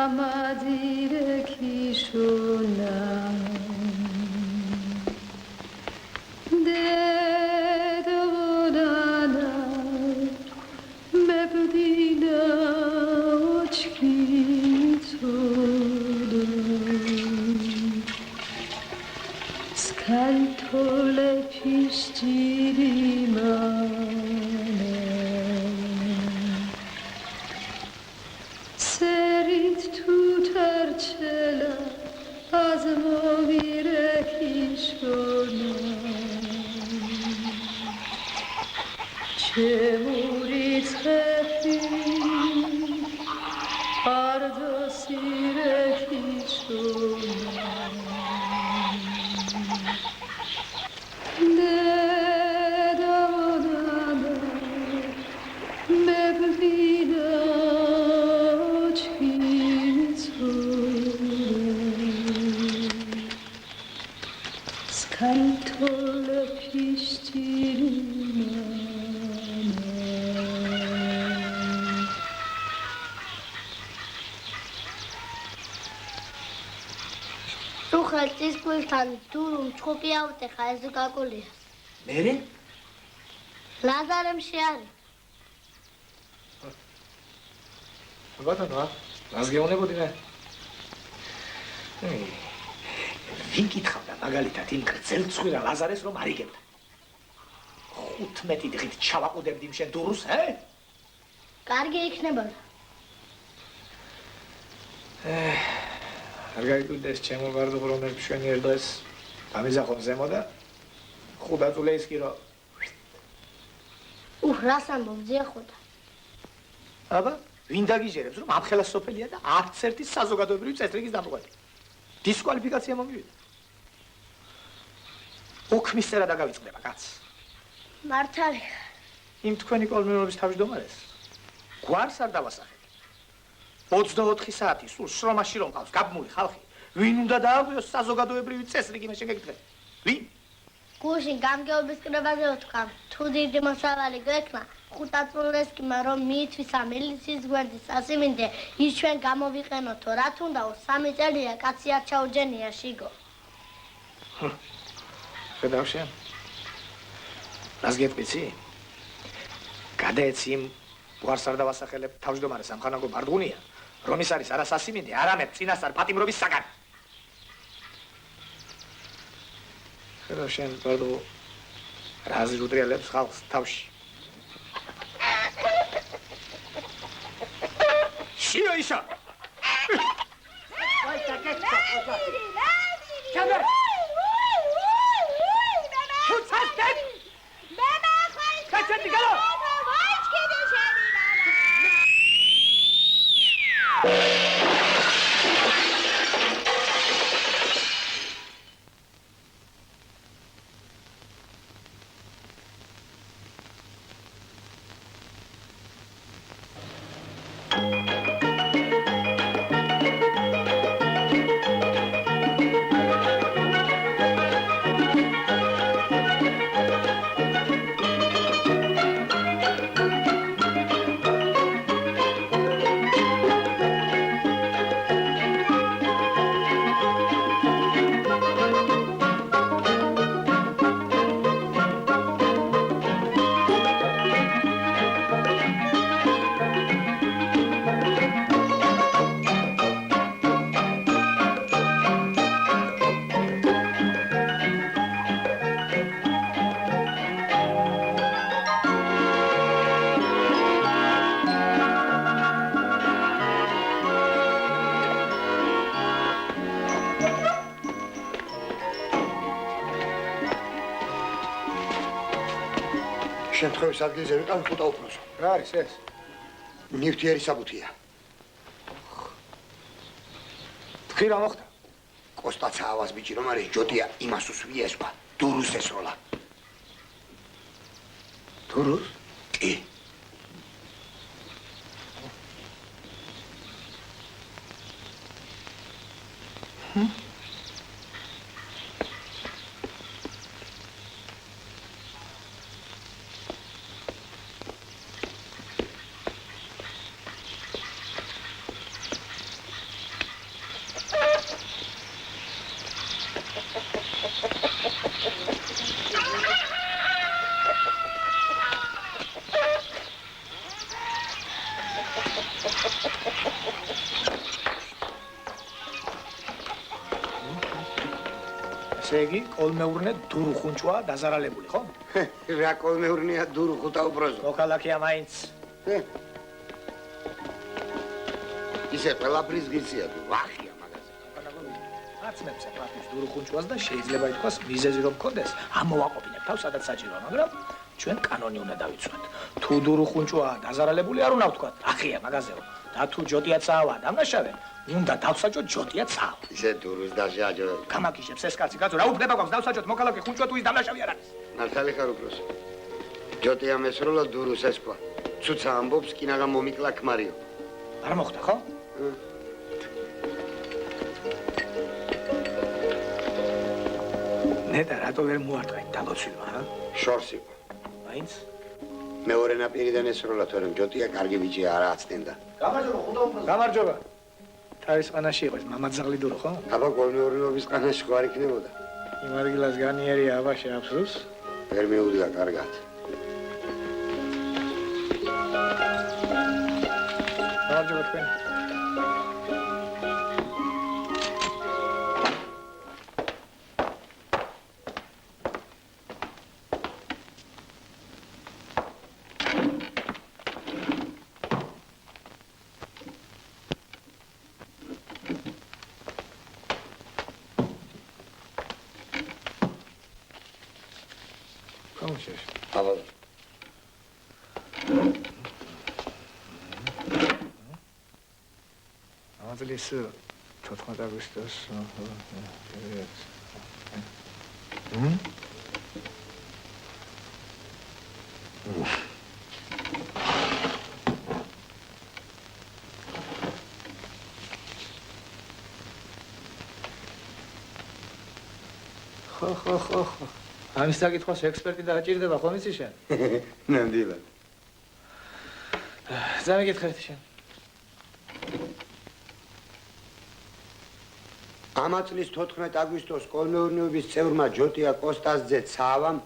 Amadire kishona Dedavonana Mepudina ochkitsodo Skantole pishtirimane Serit tutarchela azmovire kishona Chemurit khefi ardosire kishona Dedavonana mepudina Skantole pishtirimane Ruxeltis gultan durum chxupi avtexha ezi gagulias. Mere? Lazarem sheari. Ბატონო, რას გეუბნებოდინე? ვინ კითხავდა მაგალითად იმ გრძელ ცხვირა ლაზარეს რომ არ იგებდა? 15 დღით ჩავაყუდებდი შენ დურს, კარგი იქნებოდა. არ გაიკვირდეს ჩემო ბარდუღრომებს შვენიერ დღეს გამიზახონ ზემო და ხუდაწულე ის კი რომ რას ამბობ ხოდა? აბა ვინ დაგიჟერებს რომ ამხელა სოფელია და არც ერთი საზოგადოებრივი წესრიგის დამოუკიდე. დისკვალიფიკაცია მომივიდა. ოქმის წერა დაგავიწყდება კაც. მართალია. იმ თქვენი კოლმეურობის თავმჯდომარეს გვარს არ დავასახეთ. 24 საათი სულ შრომაში რომ ყავს გაბმული ხალხი. ვინ უნდა დააღვიოს საზოგადოებრივი წესრიგი მე შეგეკითხე? ვინ? გუშინ გამგეობის კრებაზე ვთქვა. თუ დიდი მოსავალი გვექნა, ხუთაწულესკიმა რომ მიითვისა მილიციის გვერდის სასიმინდე, ის ჩვენ გამოვიყენოთო, რა თუნდაო 3 წელია კაცი არ ჩაუჯენია შიგო. ხედავ შენ? რას გეტყვიცი? გადაეცი იმ გვარს არ დავასახელებ თავმჯდომარე სამხანაგო ბარდღუნია, რომ ის არის არა სასიმინდე, არამედ წინასწარ პატიმრობის საგანი. ხედავ შენ ბარდღუ რა აზრუტრიალებს ხალხს თავში. შიო ისა! ვაი, საკეთო, ჩამერ! ჩუცასტენ! მამა, ხაი! კაცეთი გალო! ვაიჩკიდე შენი მამა! შემთხვევის ადგილზე ვიყავ ხუთა უფროსო. რა არის ეს? ნივთიერი საბუთია. თქვი რა მოხდა? კოსტაცა ავას ბიჭი რომ არის ჯოტია იმას უსვია ესვა. დურუს ესროლა. დურუს? კი. ესე იგი, კოლმეურნე დურუხუნჭვაა დაზარალებული, ხო? რა კოლმეურნეა დურუხუთა უბროზო. მოქალაქეა მაინც. ისე ყველაფრის გიცია თუ ვახია მაგაზე. აცნებს აფრის დურუხუნჭვას და შეიძლება ითქვას მიზეზი რომ გქონდეს, ამოვაყოფინებ თავს, სადაც საჭიროა, მაგრამ ჩვენ კანონი უნდა დავიცვათ. თუ დურუხუნჭვაა დაზარალებული, არ უნდა ვთქვათ, ახია მაგაზეო. და თუ ჯოტია წაავა დამნაშავე, უნდა დავსაჯოთ ჯოტია წაავა. ისე დურუს დაჟაჯო. გამაკიშებს ეს კაცი, კაცო, რა უფლება გვაქვს დავსაჯოთ მოქალაქე ხუნჭვა თუ ის დამნაშავე არ არის. მართალი ხარ უბროს. ჯოტია მესროლა დურუს ესქვა. ცუცა ამბობს, კინაღა მომიკლა ქმარიო. არ მოხდა, ხო? ნეტა რატო ვერ მოარტყა იმ დალოცვილმა, რა? შორს იყო. მაინც? მეორე ნაპირიდან ესროლა თორემ ჯოტია კარგი ბიჭია არა აცნენდა. გამარჯობა, ხუნდა უბრალოდ. გამარჯობა. თავის ყანაში იყო ეს მამაძაღლი დურო, ხო? აბა კოლმეურნეობის ყანაში ხო არ იქნებოდა. იმ ადგილას განიერია აბა შეაფსოს. ვერ მეუდგა კარგად. გამარჯობა თქვენ. აბა ამაზლის 14 აგვისტოს ხო. ამის საკითხოს ექსპერტი დააჭირდება ხომ იცი შენ? ნამდვილად. ზამიკითხეთ შენ. ამა წლის 14 აგვისტოს კოლმეურნეობის წევრმა ჯოტია კოსტასძე ცავამ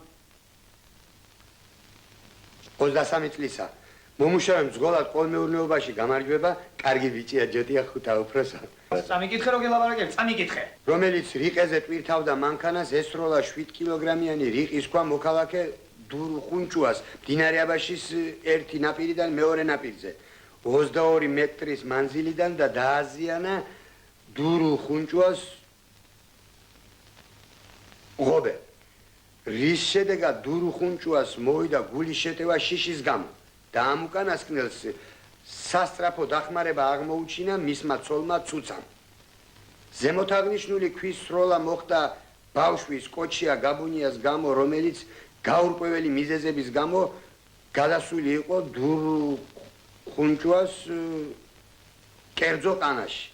23 წლისა მომუშავე მძღოლად კოლმეურნეობაში გამარჯვება, კარგი ბიჭია ჯოტია ხუთა უფროსა. სამიკითხე რო გელაპარაკებ, სამიკითხე. რომელიც რიყეზე ტვირთავდა მანქანას, ესროლა 7 კილოგრამიანი რიყის ქვა მოქალაქე დურუხუნჭუას მდინარე აბაშის ერთი ნაპირიდან მეორე ნაპირზე 22 მეტრის მანძილიდან და დააზიანა დურუხუნჭუას ღობე. რის შედეგად დურუხუნჭუას მოვიდა გულის შეტევა შიშის გამო და ამ უკანასკნელს სასტრაფო დახმარება აღმოუჩინა მისმა ცოლმა ცუცამ. ზემოთ აღნიშნული ქვის სროლა მოხდა ბავშვის კოჩია გაბუნიას გამო, რომელიც გაურკვეველი მიზეზების გამო გადასული იყო დურუხუნჭუას კერძო ყანაში,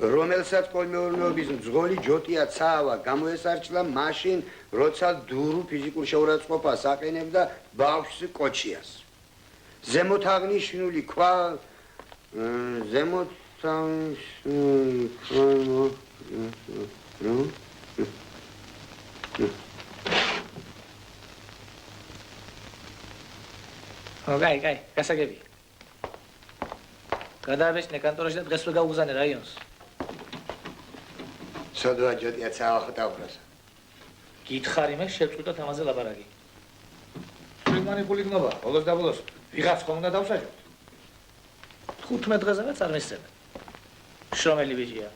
რომელსაც კოლმეურნეობის მძღოლი ჯოტია ცაავა გამოესარჩლა მაშინ, როცა დურუ ფიზიკურ შეურაცხყოფას აყენებდა ბავშვს კოჩიას. ზემოთ აღნიშნული ქვა კაი, გასაგები. გადააბეჭდე კანტორში და დღესვე გაუგზავნე რაიონს. სოდვა ჯოტია ცაავა ხუთა უფროსა. გითხარი მე შევწყვიტოთ ამაზე ლაპარაკი. მანიპული გნობა, ბოლოს და ბოლოს ვიღაც ხომ უნდა დავსაჯოთ. 15 დღეზეც არ მისცემენ. შრომელი ბიჭია.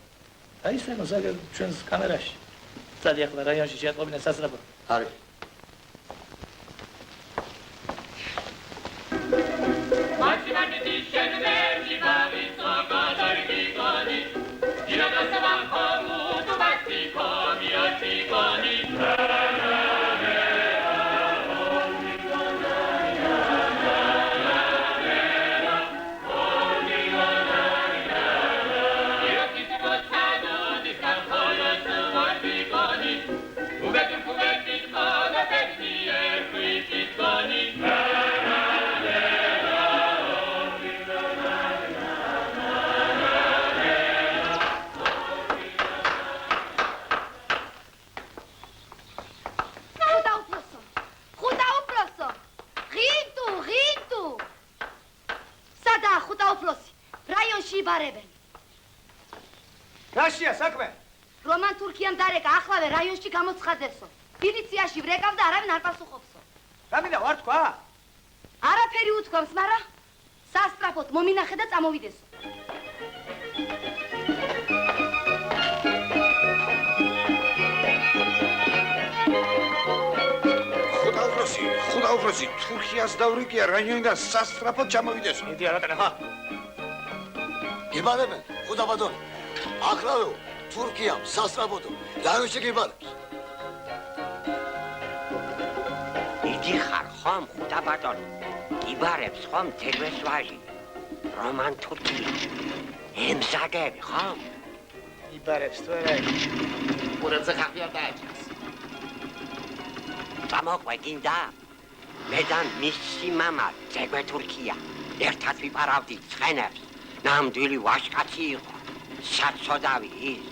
აი ეს მოსაგებ ჩვენს კამერაში. წადი ახლა რაიონში შეატყობინე სასწრაფო. არის. ხუთა უფლოსი. რაიონში იბარებენ. რაშია საქმე? რომან თურქიამ დარეკა ახლავე რაიონში გამოცხადებსო. მილიციაში ვრეკავ და არავინ არ პასუხობსო. რა მინდა ვარ თქვა? არაფერი უთქვამს, მაგრამ სასტრაფოდ მომინახე და წამოვიდესო. ხუთა უფროსი, თურქიას დავრიკია რაიონიდან სასტრაფოდ ჩამოვიდეს. მიდი არატანე ხა. იბარებენ, ხუთა ბატონო. ახლავეო, თურქიამ სასტრაფოდო რაიონში გიბარებს. მიდი ხარ ხომ ხუთა ბატონო. იბარებს ხომ თერვეს ვაჟი. რომან თურქია. ემზადები ხომ? იბარებს თუ არა? ყურებზე ხახი არ დააჭრას. წამოყვე გინდა? მე და მისი მამა ძეგვე თურქია. ერთად ვიპარავდით ცხენებს. ნამდვილი ვაჟკაცი იყო. საცოდავი ის.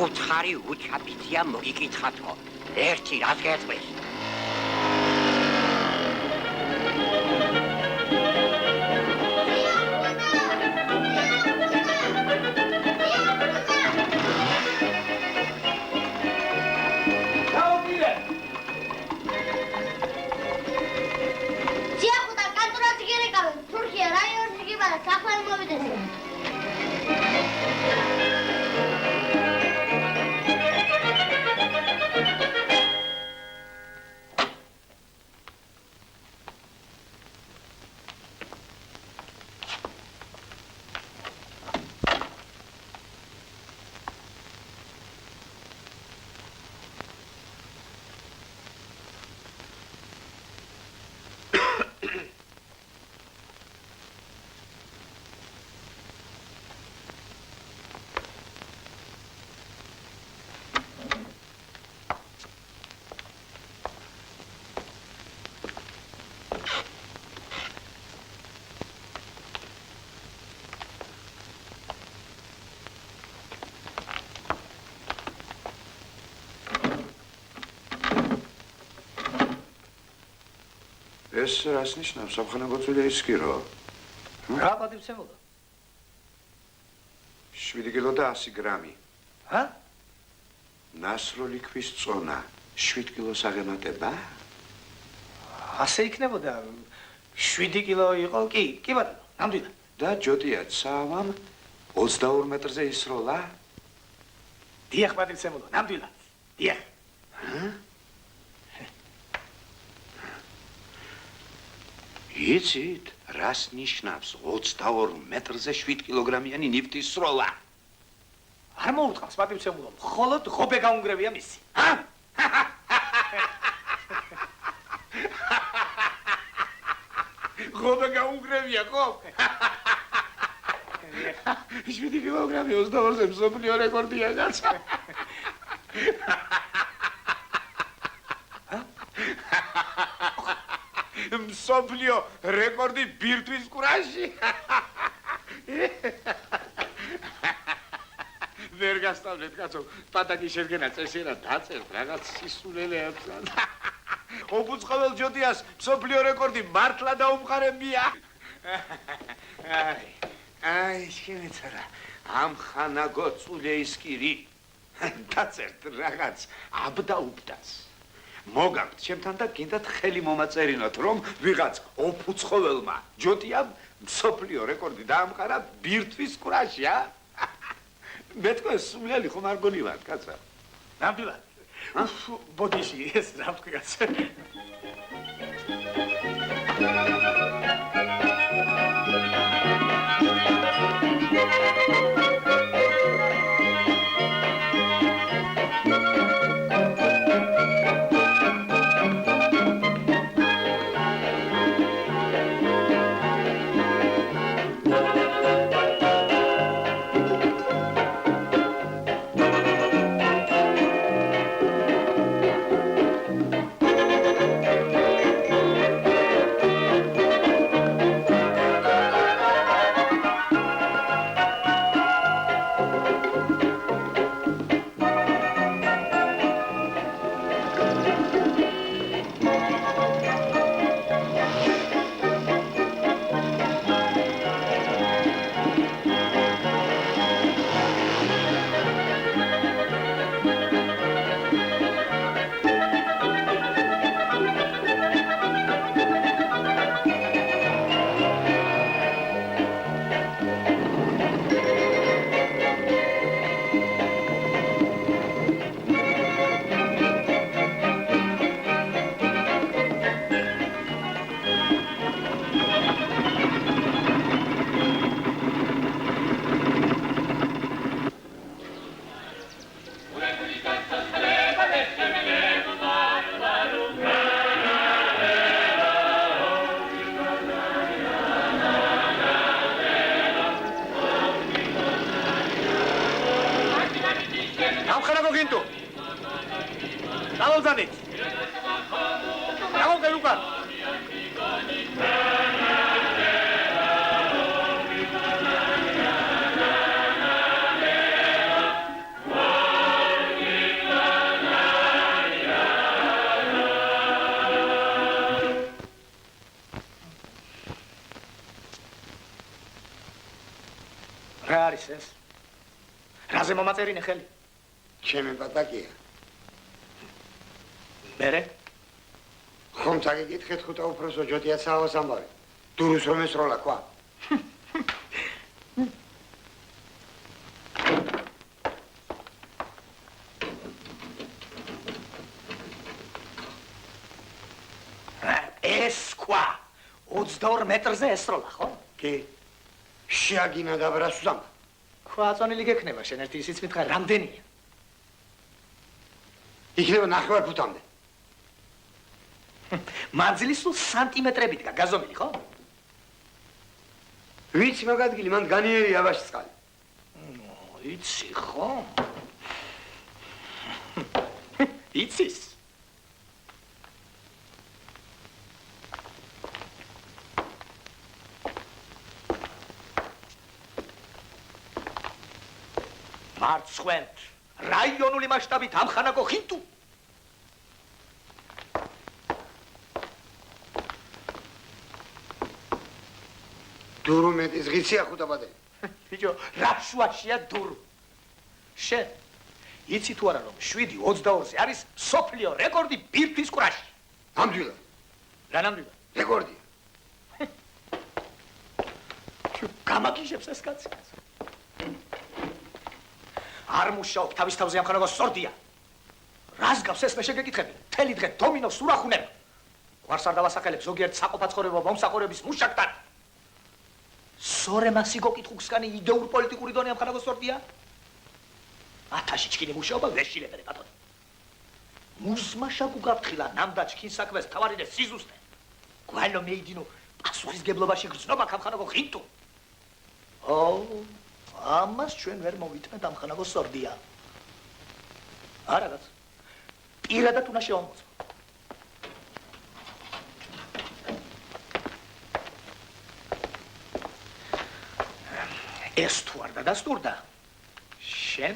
უცხარი უჩაფიცია მოგიკითხათო. ერთი რას გეტყვის? ეს რას ნიშნავს? სამხანაგოწვილი ის კი რო? რა პატივცემულო? 7 კილო და 100 გრამი. ჰა? ნასროლი ქვის წონა 7 კილოს აღემატება? ასე იქნებოდა. 7 კილო იყო? კი ბატონო, ნამდვილად. და ჯოტია ცავამ 22 მეტრზე ისროლა? დიახ პატივცემულო, ნამდვილად. დიახ. იცით, რას ნიშნავს 22 მეტრზე 7 კილოგრამიანი ნივთის სროლა? არ მოუწყავს პატივცემულო, მხოლოდ ღობე გაუნგრევია მისი. ჰა? ღობე გაუნგრევია, ხო? 7 კილოგრამი 22-ზე მსოფლიო რეკორდია გაცა. მსოფლიო რეკორდი ბირთვის კურაჟი. ვერ გასწავლეთ, კაცო, პატაკი შედგენა წესიერად დაწერთ რაღაც სისულელეებს. ოფუცხოველ ჯოდიას მსოფლიო რეკორდი მართლა დაუმყარებია. აი, შემეცარა. ამ ხანაგოწული ისკირი. დაწერთ რაღაც აბდაუბდას. მოგაქვთ ჩემთან და გინდათ ხელი მომაწერინოთ, რომ ვიღაც ოფუცხოველმა ჯოტიამ მსოფლიო რეკორდი დაამყარა ბირთვის კურაჟი, ა? მე თქვენ სულელი ხომ არ გონივართ, კაცო? ნამდვილად. ბოდიში ეს რა ვთქვი, კაცო? ხინტუ. დავალზანით. დავალგე უკან. რა არის ეს? რაზე მომაწერინე ხელი? ჩემი პატაკია. მერე? ხომ წაგიკითხეთ ხუთა უფროსო ჯოტია საავას ამბავი. დურუს რომ ესროლა ყვა. ეს ყვა 22 მეტრზე ესროლა, ხო? კი. შეაგინა და ბრასუზამ. ყვა აწონილი გექნება შენ ერთი ისიც მითხარ რამდენია? იქნება 9 ფუტამდე. მანძილი სულ სანტიმეტრებით გაგაზომილი, ხო? ვიცი მაგ ადგილი, მან განიერია აბაში წყალი. იცი, ხო? იცის? მარცხვენთ, რაიონული მასშტაბით ამხანაგო ხინტუ. დურუ მეტის ღიცია ხუთაბადე. ბიჭო, რა შუაშია დურუ? შენ იცი თუ არა რომ 7-22-ზე არის სოფლიო რეკორდი ბირთვის კვრაში? ნამდვილად. რა ნამდვილად? რეკორდია. გამაგიჟებს ეს კაცი. არ მუშაობ თავის თავზე ამხანაგო სორდია. რას გავს ეს მე შეგეკითხები? მთელი დღე დომინოს ურახუნება. გვარს არ დავასახელებ ზოგიერთ საყოფაცხოვრებო მომსახურების მუშაკთან. სორემასი გოკითხუხსკანი იდეურ პოლიტიკური დონე ამხანაგო სორდია? ათაში ჩქინი მუშაობა ვეშილებერე ბატონო. მუსმაშა გუგაფთხილა ნამდვილად ჩქინ საქმეს თავარიდე სიზუსტე. გვალო მეიდინო პასუხისგებლობაში გრძნობა ამხანაგო ხინტუ. ამას ჩვენ ვერ მოვითმეთ ამხანაგო სორდია. არაგაც. პირადად უნდა შევამოწმო. ეს თუ არ დადასტურდა, შენ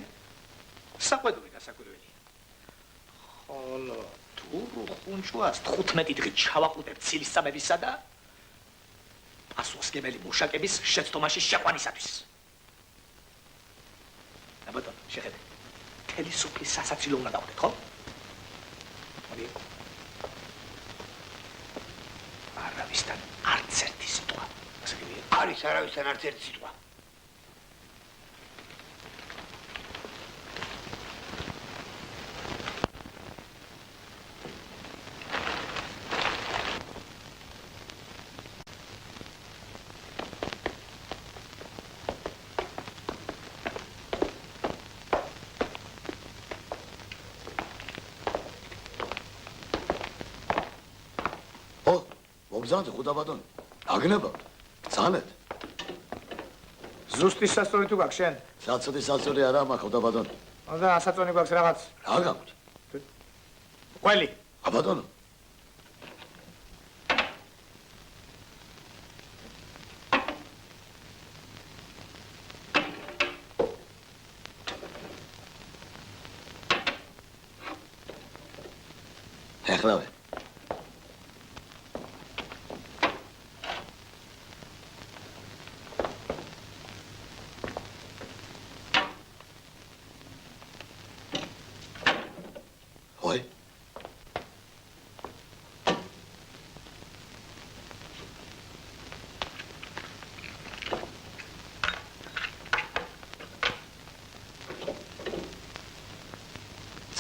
საყვედური დასაკვირველია. ხოლო თუ ხუნჭუას 15 დღით ჩავაყუდებ ცილისწამებისა და პასუხისმგებელი მუშაკების შეცდომაში შეყვანისათვის. ბატონო, შეხედე. მთელი სოფლის სასაცილო უნდა დავხდეთ, ხო? მოდი. არავისთან არც ერთი სიტყვა. ასე გიგია? არის არავისთან არც ერთი სიტყვა. მოგზავნე ხუთაბადონი. აგნებავთ. ძალეთ. ზუსტი სასწორი თუ გაქვს შენ? საწოდი სასწორი არა მაქვს ხუთაბადონი. და ასაწონი გაქვს რაღაც? რა გაქვთ? ყველი. აბადონო. ეხლავე.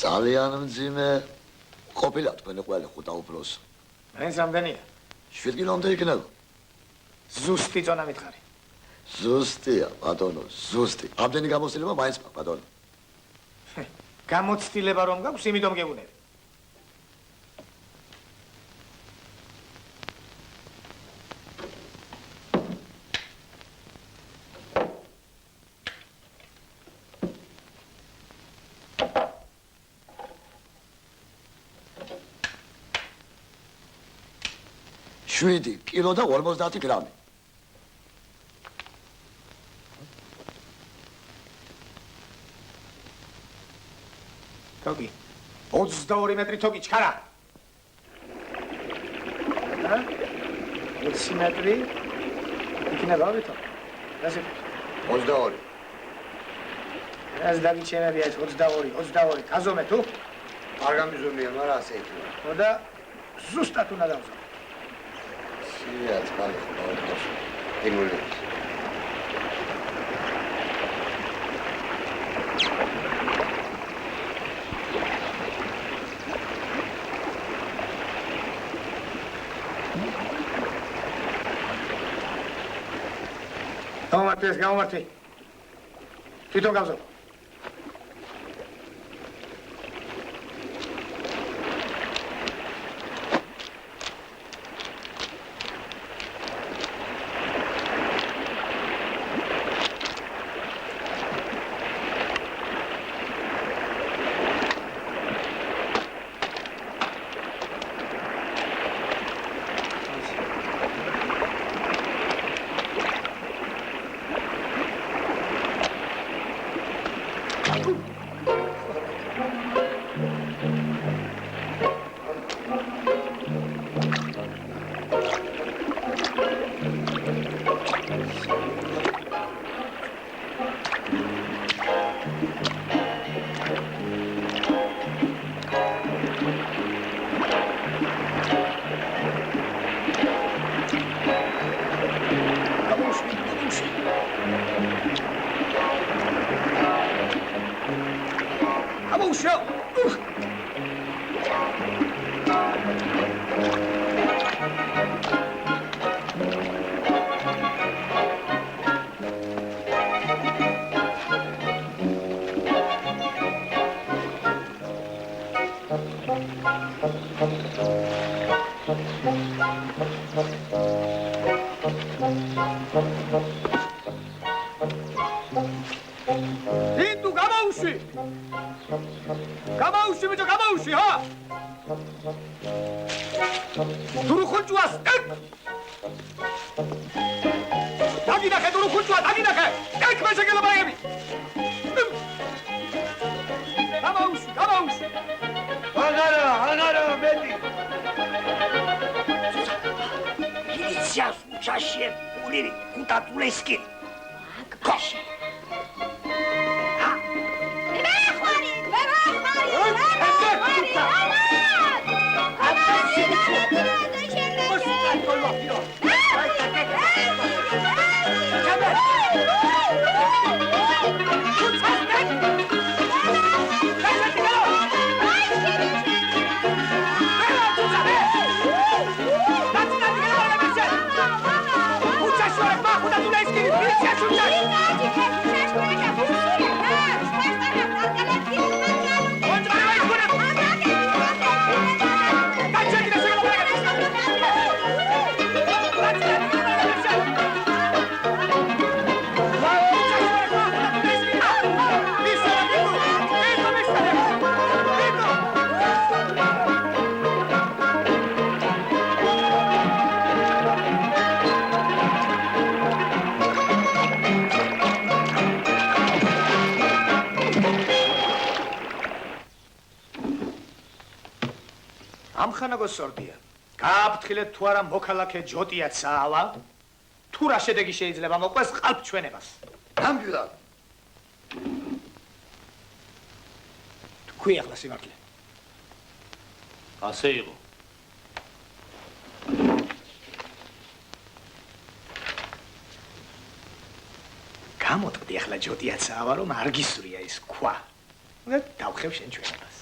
ძალიან მძიმე ყოფილა თქვენი ყველი ხუთა უფროსო. მაინც რამდენია? 7 კილომდე იქნება. ზუსტი წონა მითხარი. ზუსტია, ბატონო, ზუსტი. ამდენი გამოცდილება მაინც მაქვს, ბატონო. გამოცდილება რომ გაქვს, იმიტომ გეუბნები. 7 კილო და 50 გრამი. თოგი 22 მეტრი თოგი ჩქარა. 20 მეტრი იქნება ვითო. ასე 22. ეს დაგიჩენებია ეს 22 კაზომე თუ? არ გამიზომია, მაგრამ ასე იქნება. და ზუსტად უნდა დავზო. სიაც ხალხი დაუყოს. იმული. გამომართვი. თვითონ გავზო. სორდია. გააფრთხილეთ თუ არა მოქალაქე ჯოტია ცაავა, თუ რა შედეგი შეიძლება მოყვეს ყალბჩვენებას. ნამდვილად. თქვი ახლა სიმართლე. ასე იყო. გამოტყდი ახლა ჯოტია ცაავა, რომ არ გისურია ის ქვა. და დავხევ შენ ჩვენებას.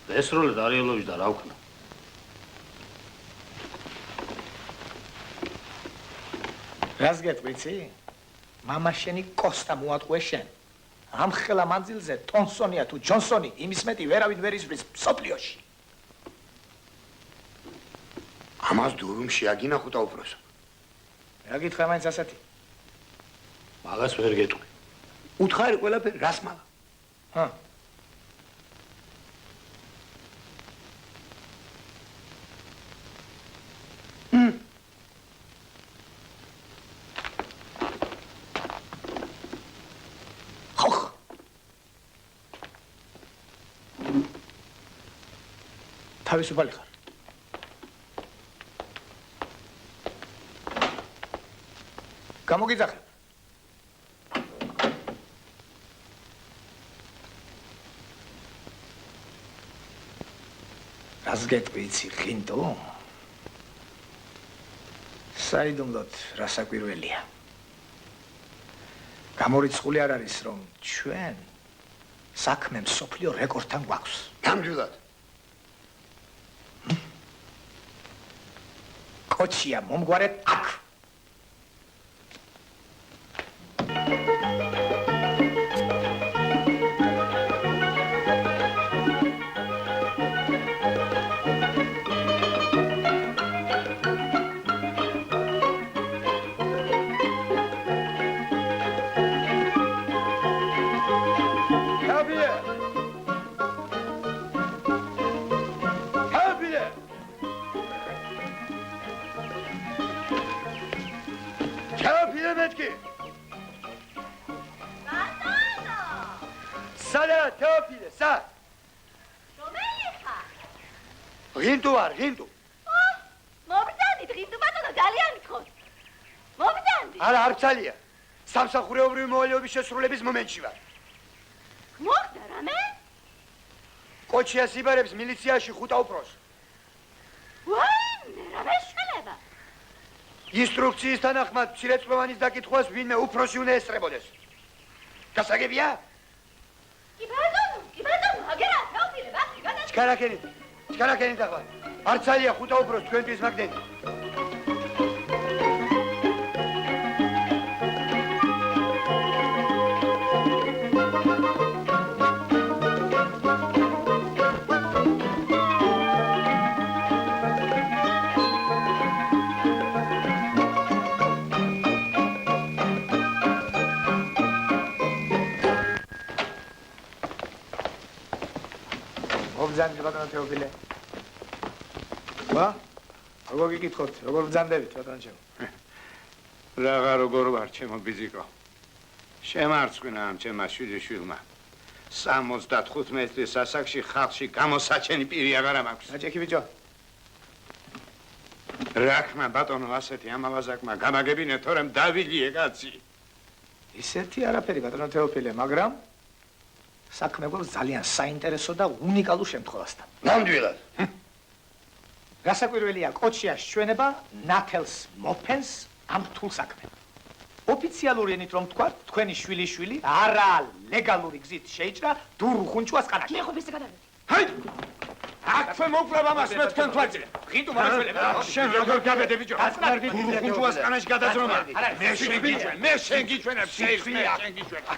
ესროლე დარიელოვич და რა ვქნა? რას გეტყვიცი? მამა შენი კოსტა მოატყვე შენ. ამ ხელა მანძილზე ტონსონია თუ ჯონსონი იმის მეტი ვერავინ ვერ იზრის სოფლიოში. ამას დურუმ შეაგინახუთა უფროსო. რა გითხრა მაინც ასეთი? მაგას ვერ გეტყვი. უთხარი ყველაფერი რას მალა? თავისუფალი ხარ. გამოგიძახე. რას გეტყვი იცი, ხინტო? საიდუმლოდ რასაკვირველია. გამორიცხული არ არის, რომ ჩვენ საქმე მსოფლიო რეკორდთან გვაქვს. ნამდვილად. კოჩია მომგვარეთ აქ. ღინტუ არ, ღინტუ. მოგძანდით, ღინტუ ბატონო, ძალიან გთხოვთ. მოგძანდით. არა, არ ძალია. სამსახურეობრივი მოვალეობის შესრულების მომენტში ვარ. მოხდა რამე? კოჩიას იბარებს მილიციაში ხუთა უფროს. ვაიმე, რა მეშველება? ინსტრუქციის თანახმად მცირეწლოვანის დაკითხვას ვინმე უფროსი უნდა ესწრებოდეს. გასაგებია? კი ბატონო, აგერა, თეოფილე, ბახი, გადაწყვეტ. ჩქარაკენით ახლა. არ ძალია ხუთა უფროს თქვენთვის მაგდენი. მოგზანდით ბატონო თეოფილე. როგორ გიკითხოთ, როგორ ბრძანდებით ბატონო ჩემო? რაღა როგორ ვარ ჩემო ბიზიკო. შემარცხვინა ამ ჩემმა შვილიშვილმა. 75 მეტრის სასაკში ხალხში გამოსაჩენი პირი აღარა მაქვს. აჭექი ბიჭო. რახმა ბატონო ასეთი ამავაზაკმა გამაგებინე თორემ დავილიე კაცი. ისეთი არაფერი ბატონო თეოფილე, მაგრამ საქმე გვაქვს ძალიან საინტერესო და უნიკალურ შემთხვევასთან. ნამდვილად. გასაკვირველია, კოჩიას ჩვენება ნათელს მოფენს ამ რთულ საქმე. ოფიციალური ენით რომ თქვა, თქვენი შვილიშვილი არა ლეგალური გზით შეიჭრა დურუ ხუნჭუას ყანაში. მე ხო ესე გადავედი. ჰაი! აქვე მოკლებ ამას მე თქვენ თვალზე. ღინტუ მარაშველება. შენ როგორ გავედე ბიჭო? გასწრდით დურუ ხუნჭუას ყანაში გადაძრომა. მე შენ გიჩვენებ,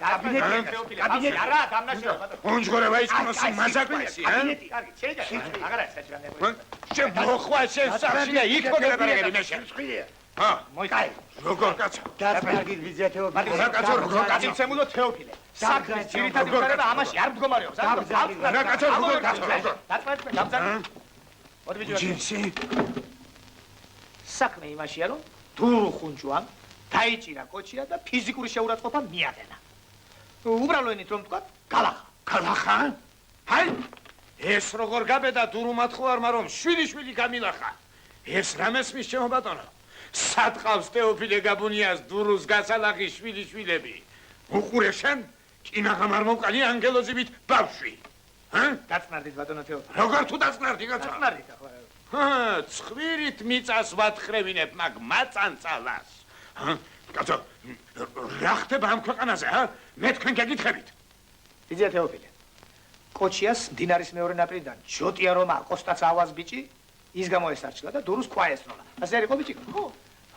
კაბინეტი თეოფილე. კაბინეტი არა, დამნაშავე ბატონო. უნჯგორევა ისკნოს მაზაკვისი, ჰა? კარგი, შეიძლება. აღარა საჭიროა. შენ მოხვა შენ სახში და იქ მოგებრაგები მე შენ. ჰა, მოიკაი. როგორ კაცო? დაწმარგით ვიზია თეოფილე. რა კაცო, როგორ კაცო? დაცემულო თეოფილე. საქმის ძირითადი უქარება ამაში არ მდგომარეობს. რა კაცო, როგორ კაცო, როგორ? დაწმარდით გამძარდით. მოდი ბიჭო. ჯინსი. საქმე იმაშია რომ დურუ ხუნჭუამ დაიჭირა კოჩია და ფიზიკური შეურაცხყოფა მიადენა. უბრალო ენით რომ თქვა, გალახა. გალახა? ჰაი! ეს როგორ გაბედა დურუმად ხوار რომ შვილი გამილახა. ეს რამესმის ჩემო ბატონო? სატყავს თეოფილე გაბუნიას დურუს გასალახი შვილიშვილები. უყურე შენ? კინაღამ არ მომყალი ანგელოზივით ბავშვი. ჰა? დაწნარდით ბატონო თეოფილე. როგორ თუ დაწნარდი კაცო? დაწნარდით ახლა. ჰა, ცხვირით მიწას ვათხრევინებ მაგ მაწანწალას. ჰა? კაცო, რა ხდება ამ ქვეყანაზე, ჰა? მე თქვენ გეკითხებით. იზია თეოფილე. კოჩიას დინარის მეორე ნაპირიდან ჯოტია რომა კოსტაც ავას ბიჭი ის გამოესარჩლა და დურუს ქვა ესროლა. ასე არ იყო ბიჭი? ხო.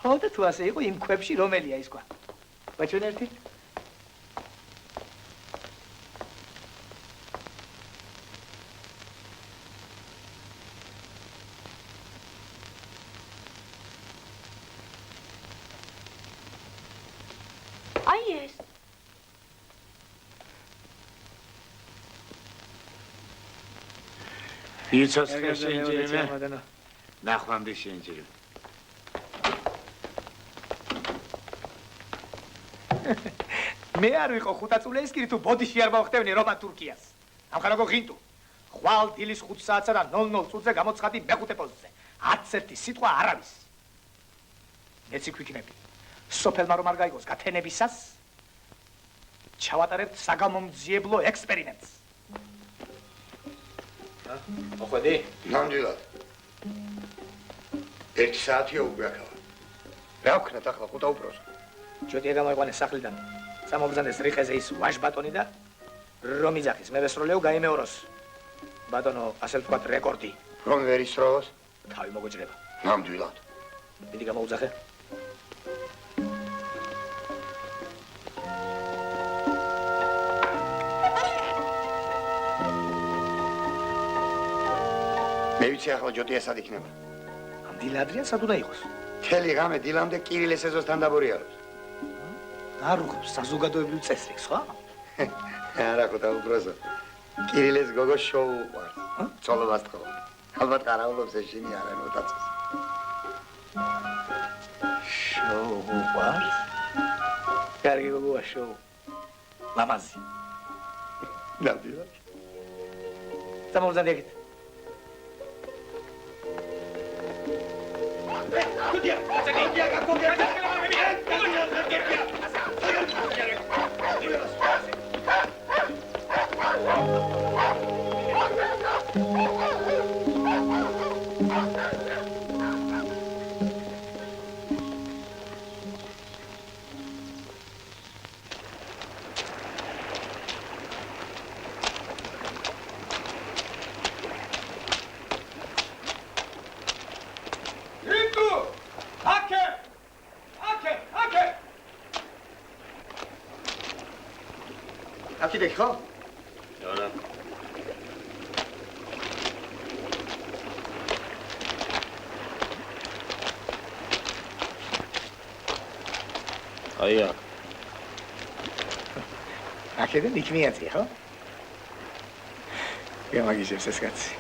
ხო და თუ ასე იყო იმ ქვებში რომელია ის ქვა? ბაჩვენ ერთი? აი ეს. იცოს ხეშენჯერიმე? ნახვამდი შენჯერიმე. მე არ ვიყო ხუთაწულეისკირი თუ ბოდიში არ მოვხდევნი რომან თურქიას. ამხანაგო ღინტუ. ხვალ დილის 5 საათსა და 00 წუთზე გამოცხადი მეხუთე პოსტზე. 11 სიტყვა არავის. მეც იქ ვიქნები. სოფელმა რომ არ გაიგოს გათენებისას ჩავატარებთ საგამომძიებლო ექსპერიმენტს. მოხვედი? ნამდვილად. 1 საათია უკვე აქ ვარ. რა ვქნათ ახლა ხუთა უპროს? ჯოტია გამოიყვანეს სახლიდან. სამობრძანეს რიყეზე ის ვაშ ბატონი და რომ იძახის მე ვესროლეო გაიმეოროს. ბატონო, ასე ვთქვათ რეკორდი. რომ ვერ ისროლოს? თავი მოგეჭრება. ნამდვილად. მიდი გამოუძახე. მე ვიცი ახლა ჯოტია სად იქნება. ამ დილადრიან სად უნდა იყოს? მთელი ღამე დილამდე კირილეს ეზოსთან დაბორიალობს. არ უხობს საზოგადოებრივ წესრიგს, ხო? არა ხუთა უპროსო. კირილეს გოგო შოუ უყვარს. ცოლობას თხოვ. ალბათ ყარაულობს ეშინი არა მოტაცეს. შოუ უყვარს? კარგი გოგოა შოუ. ლამაზი. ნამდვილად. სამობრძანე ეგეთ. Studia, studia, Akide ხო? არა. აი აქ. აქედან იქნიათი ხო? გამაგიჟებს ეს კაცი.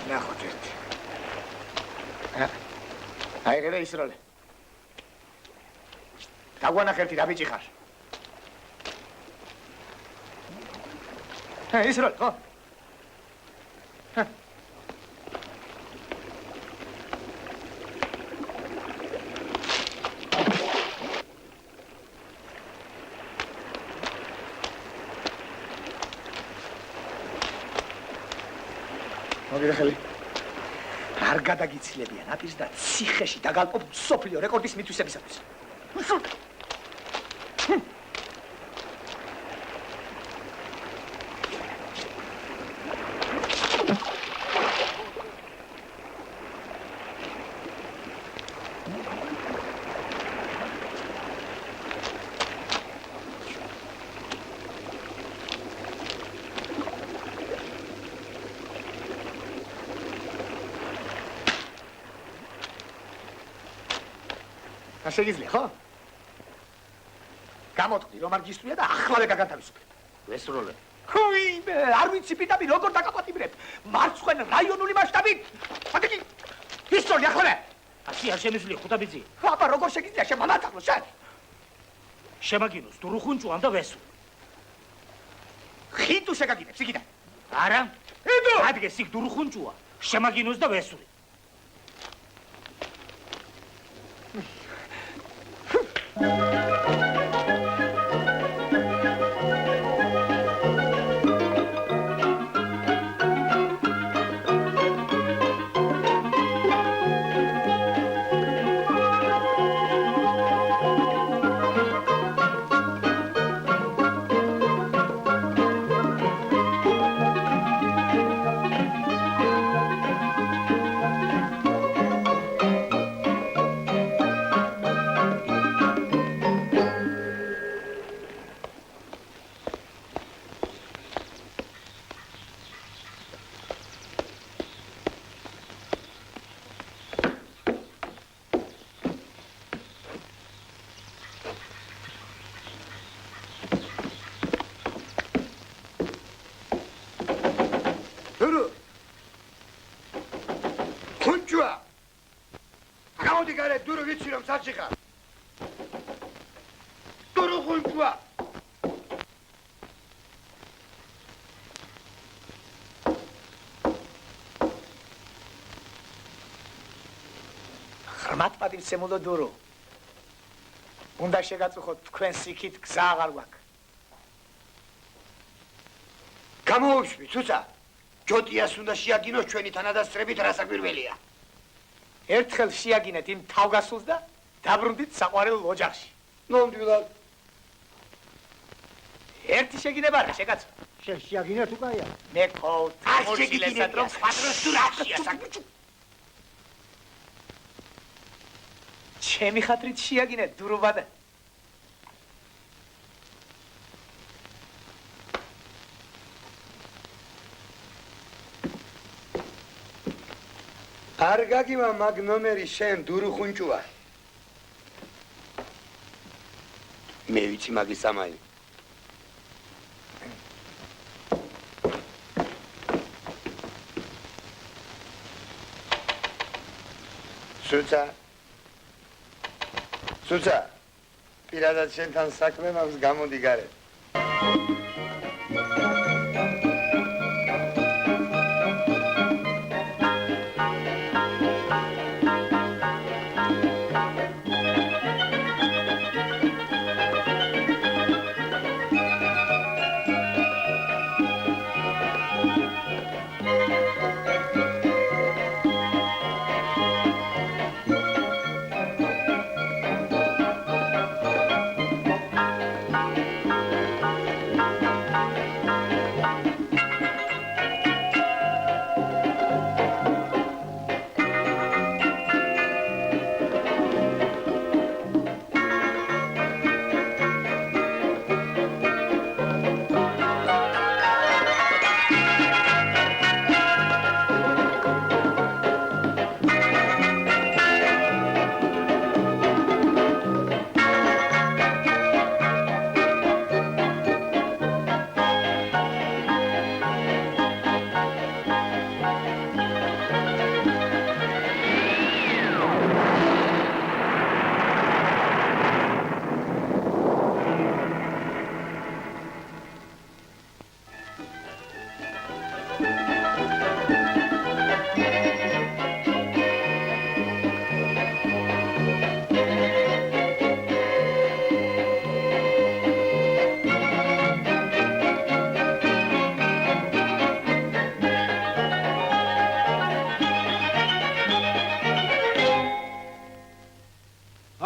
ნახოთ ერთი. აი რა ისროლე. დაგვანახერთი დაბიჭი ხარ. ისროლე ხო? მოგიდა ხელი. არ გადაგიცილებია ნაპირს და ციხეში დაგალპობ სოფლიო რეკორდის მითვისებისათვის. შეგიძლია ხო? გამოტყდი რომ არ გისწვია და ახლავე გაგათავისუფლებ. ვესროლე. ხუი, არ ვიცი პირდაპირ როგორ დაგაპატიმრებ. მარცხენ რაიონული მასშტაბით. აგეთი ისწორდი ახლავე. ასე არ შემიძლია ხუთაბიძი. აბა როგორ შეგიძლია შემამართლო შენ? შემაგინოს დურუხუნჭუან და ვესროლე. ხიტუ შეგაგიდებს იქიდან. არა. ედო. ადგეს იქ დურუხუნჭუა. შემაგინოს და ვესროლე. საჭიხა. დურუხუნჭუა. მათ პატივცემულო დურო. უნდა შეგაწუხოთ თქვენ სიქით გზა აღარ გვაქვს. გამოუშვი, თუცა. ჯოტიას უნდა შეაგინოს ჩვენი თანადასწრებით რასაკვირველია. ერთხელ შეაგინეთ იმ თავგასულს და დაბრუნდით საყვარელ ოჯახში. ნამდვილად. ერთი შეგინება რა შეკაცო. შეაგინეთ უკაია. მე ყავთ მორჩილესად რომ პატრონს თუ რაშია საკუჭუ. ჩემი ხათრით შეაგინეთ დურუბადა. არ გაგივა მაგ ნომერი შენ დურუხუნჭუა. მე ვიცი მაგის სამალი. სუცა, პირადად შენთან საქმე მაქვს, გამოდი გარეთ.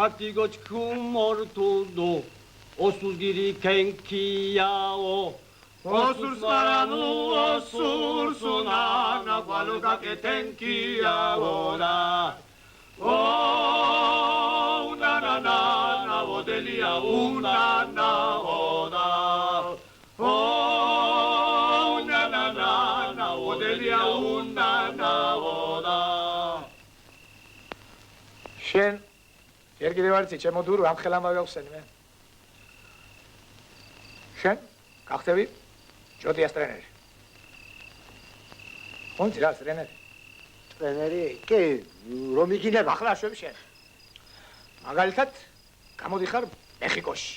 Atigochku mortudo, osusgiri kenkiao. Osus maranu, osur sunana, paluka que tenkiao da. Oh, na na na na, odelia una na oda. Oh, na na na na, odelia una na oda. შენ ერთ კიდევ არ იცი ჩემო დურო ამ ხელამ ავიხსენი მე შენ გახდები ჯოტიას ტრენერი ხონძი რა ტრენერი კი რომ იგინება ახლა შვები შენ მაგალითად გამოდიხარ მეხიკოში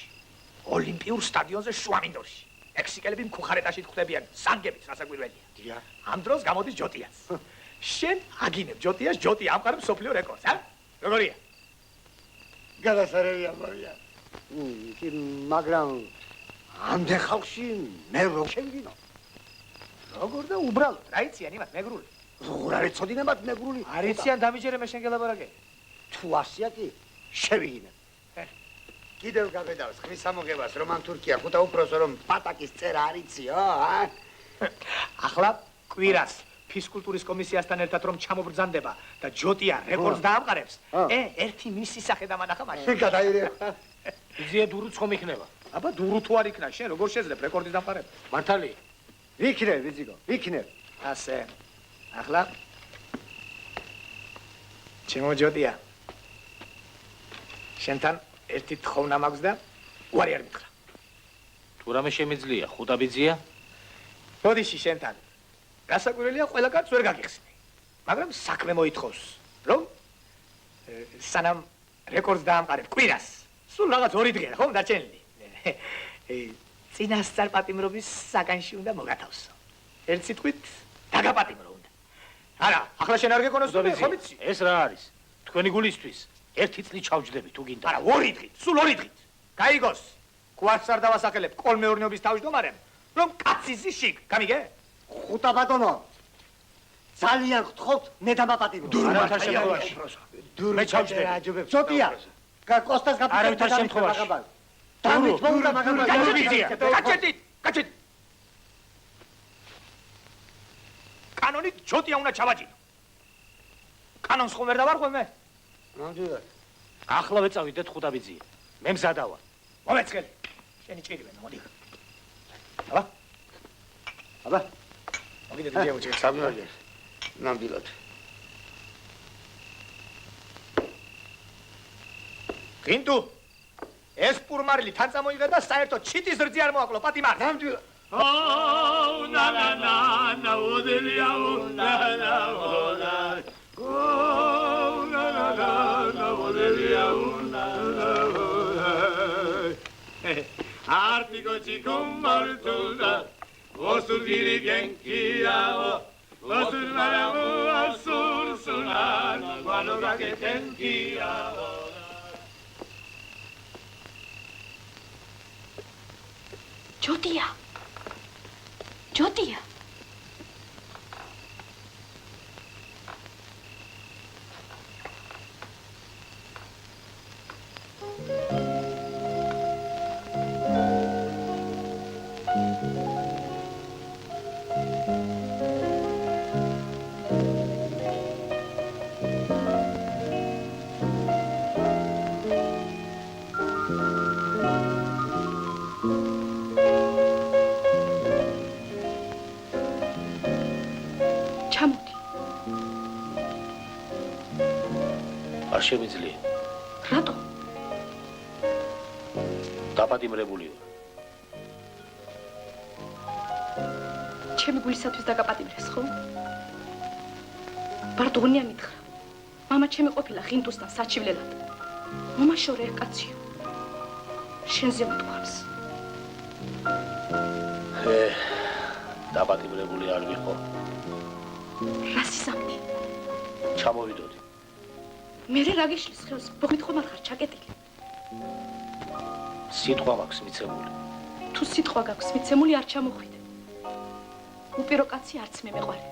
ოლიმპიურ სტადიონზე შუამინდორში მექსიკელები მქუხარეტაში ხვდებიან სანგების რასაკვირველია ამ დროს გამოდის ჯოტიას შენ აგინებ ჯოტიას ჯოტი ამყარებს სოფლიო რეკორდს როგორია გადასარევია მოვია. კი, მაგრამ ამდენ ხალხში მე რო შევგინო. როგორ და უბრალოდ, რა იციან იმათ მეგრული? როგორ არ იცოდინე მათ მეგრული? არ იციან დამიჯერე მე შენ გელაპარაკე. თუ ასია კი შევიგინე. კიდევ გაბედავს ხმის ამოგებას რომ ამ თურქია ხუთა უფროსო რომ პატაკის წერა არ იციო, ახლა კვირას ფიზკულტურის კომისიასთან ერთად რომ ჩამობრძანდება და ჯოტია რეკორდს დაამყარებს, ერთი მისი სახე დამანახა მაშინ. გადაირება. იძიე დურუც ხომ იქნება? აბა დურუ თუ არ იქნა, შენ როგორ შეძლებ რეკორდის დამყარება? მართალი. ვიქნებ, ვიზიკო, ვიქნებ. ასე. ახლა ჩემო ჯოტია. შენთან ერთი თხოვნა მაქვს და უარი არ მითხრა. თუ რამე შემიძლია, ხუტაბიძია? ბოდიში შენთან. გასაკვირველია ყველა კაცს ვერ გაგიხსნი. მაგრამ საქმე მოითხოვს, რომ სანამ რეკორდს დაამყარებ კვირას, სულ რაღაც 2 დღეა, ხომ დარჩენილი. წინასწარ პატიმრობის საგანში უნდა მოგათავსო. ერთ სიტყვით დაგაპატიმრო უნდა. არა, ახლა შენ არ გეკონოს რომ ხომ იცი? ეს რა არის? თქვენი გულისთვის ერთი წლით ჩავჯდები თუ გინდა. არა, 2 დღით, სულ 2 დღით. გაიგოს. გვარს არ დავასახელებ კოლმეურნეობის თავმჯდომარემ, რომ კაცის შიგ, გამიგე? ხუტა ბატონო. ძალიან გთხოვთ, მე დამაპატიმროთ. არავითარ შემთხვევაში. მე ჩავჯდები. ცოტია. კოსტას გაფიქრეთ. არავითარ შემთხვევაში. დამით მოუდა მაგალითად. გაჭედით, გაჭედით. კანონით ჩოტია უნდა ჩავაჭინო. კანონს ხომ ვერ დავარღვევ მე? ნამდვილად. ახლა ვეწავიდეთ ხუდაბიძია. მე მზადა ვარ. მომეწგელი. შენი ჭირი ვენა, მოდი. აბა. აბა. მოგიდე დიახ, უჩი საბნოდი. ნამდვილად. გინდუ ეს პურმარილი თან წამოიღე და საერთოდ ჩიტის რძი არ მოაკლო პატიმარ. ნამდვილად. Oh, na na na, na odelia, na na na. Oh, na na na, na odelia, na na na. Artico chicum martuda, osur dirigenkiao, osur maramu asur sunan, valora que tenkiao. ჯოდია. ჯოდია. არ შემიძლია. რატო? დაპატიმრებული ვარ. ჩემი გულისათვის დაგაპატიმრეს, ხო? ბარდუღნია მითხრა. მამა ჩემი ყოფილა ღინტუსთან საჩივლელად. მომაშორე კაციო. შენზე მტყავს. დაპატიმრებული არ ვიყო. რა სიზამთე? ჩამოვიდოდი. მე რა გიშლის ხელს ბოხმით ხომ არ ხარ ჩაკეტილი? სიტყვა მაქვს მიცემული. თუ სიტყვა გაქვს მიცემული არ ჩამოხვიდე. უპირო კაცი არც მე მეყვარება.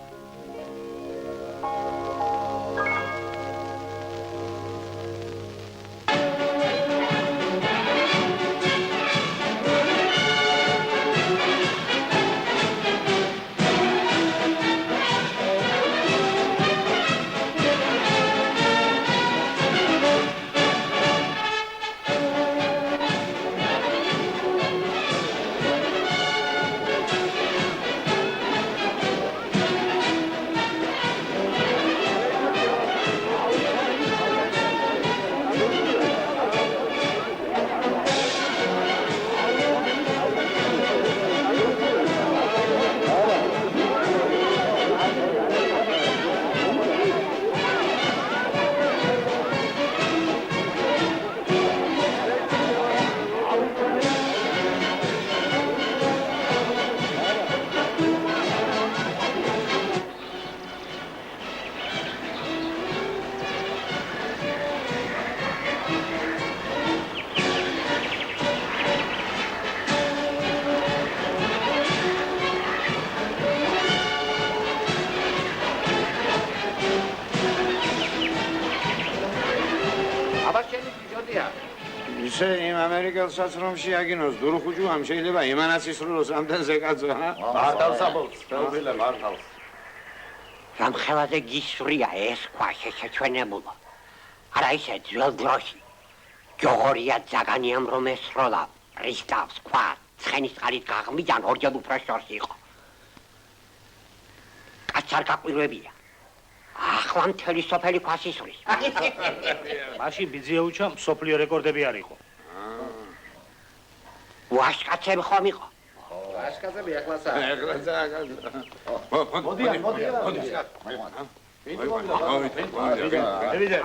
ისე იმ ამერიკელსაც რომ შეაგინოს დურუხუჯუამ შეიძლება იმანაც ისრულოს ამდენზე კაცო, ჰა? მართავს აბოლს, ფეობილე მართავს. რამხელაზე გისვრია ეს ქვა შეჩვენებულო. არა ისე ძველ დროში. ჯოღორია ძაგანიამ რომ ესროლა, პრისტავს ქვა, ცხენის წყალით გაღმიდან ორჯერ უფრო შორს იყო. კაც არ გაყვირვებია. ახლა მთელი სოფელი ქვას ისვრის. მაშინ ბიძიაუჩა მსოფლიო რეკორდები არ იყო. ვაშკაცები ხომ იყო? ვაშკაცები ახლაცა. მოდიან.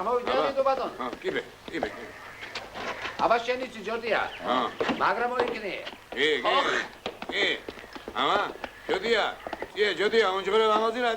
ამოვიდეთ ბატონ. კიბე. აბა შენი ჯორდია. მაგრამ მოიქნე. კი. ამა, ჯორდია. ჯორდია, უნჯბერე ამაზირა,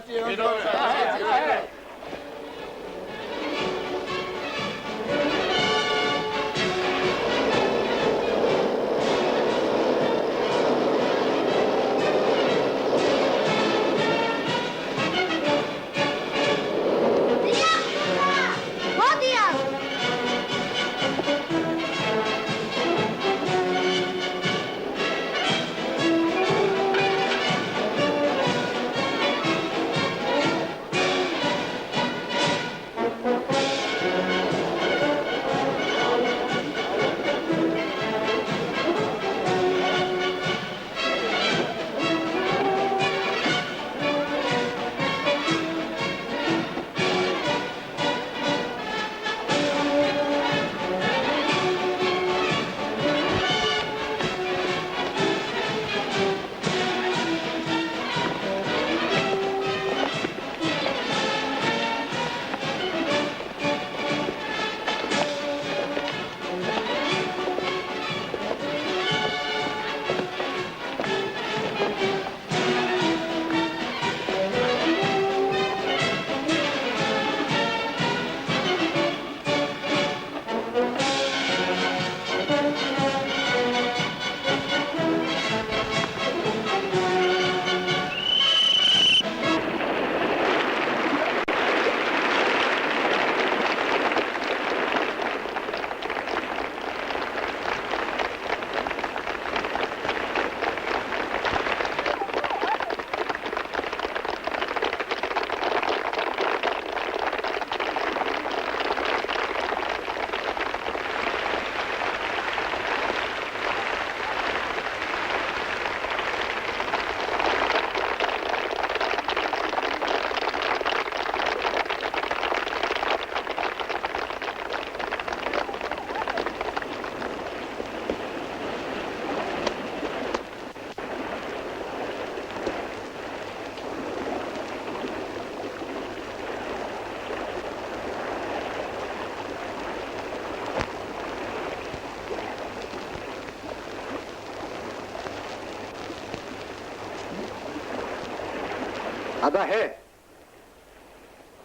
აბა ჰე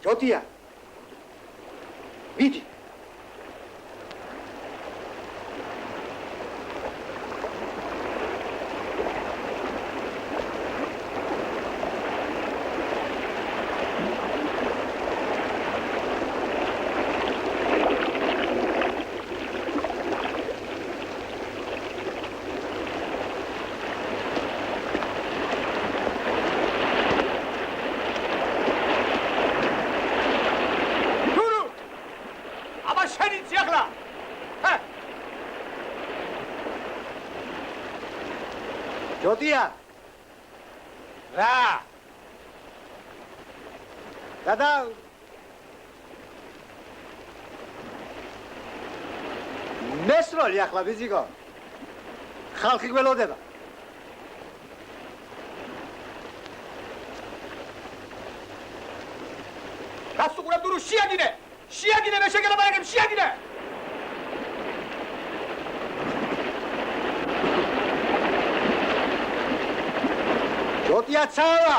ჯოტია ვიდი ჯოტია რა დადა მესროლი ახლა ბიზიკო ხალხი გველოდება გასუყურებ დურო შეაგინე მე შეგელაპარაკებ შეაგინე ჯოტია ცავა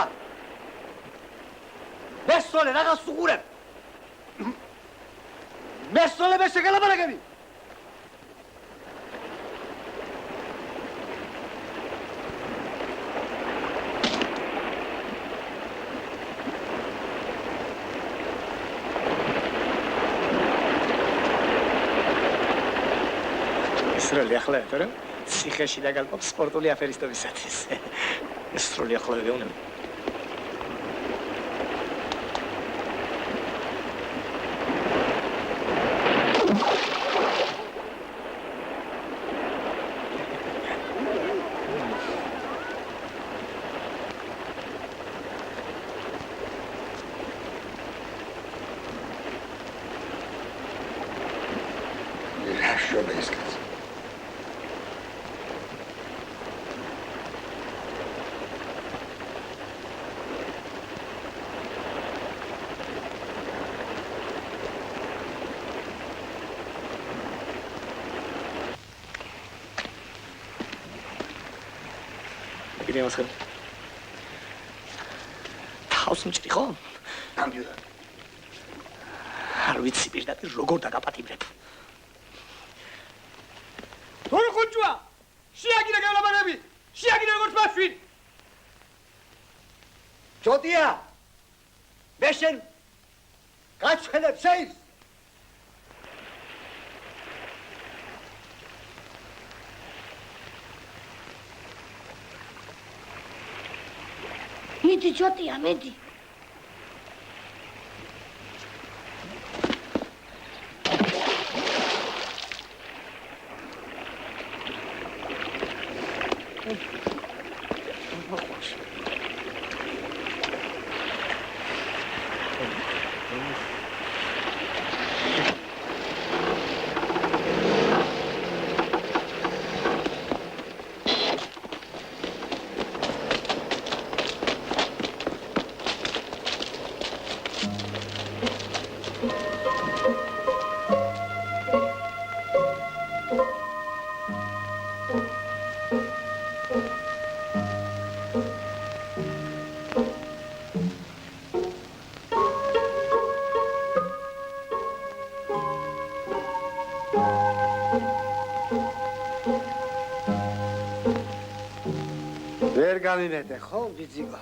მესროლე რაღაც უყურებ მესროლე მე შეგელაპარაკები მესროლე ახლა თორე ციხეში დაგალპობ სპორტული აფერისტობისათვის მესროლე ახლა ვეუბნები კიდე მასხარ თავს მჭრი ხო? ნამდვილად არ ვიცი პირდაპირ როგორ დაგაპატიმრებ თორე ხუჭვა შეაგინე გავლაპარაკები შეაგინე როგორც მასვინ ჯოტია მე შენ გაჩხენებ შეის მიდი ჯოტია მიდი ვერ გამიმეტე ხო ბიძიკო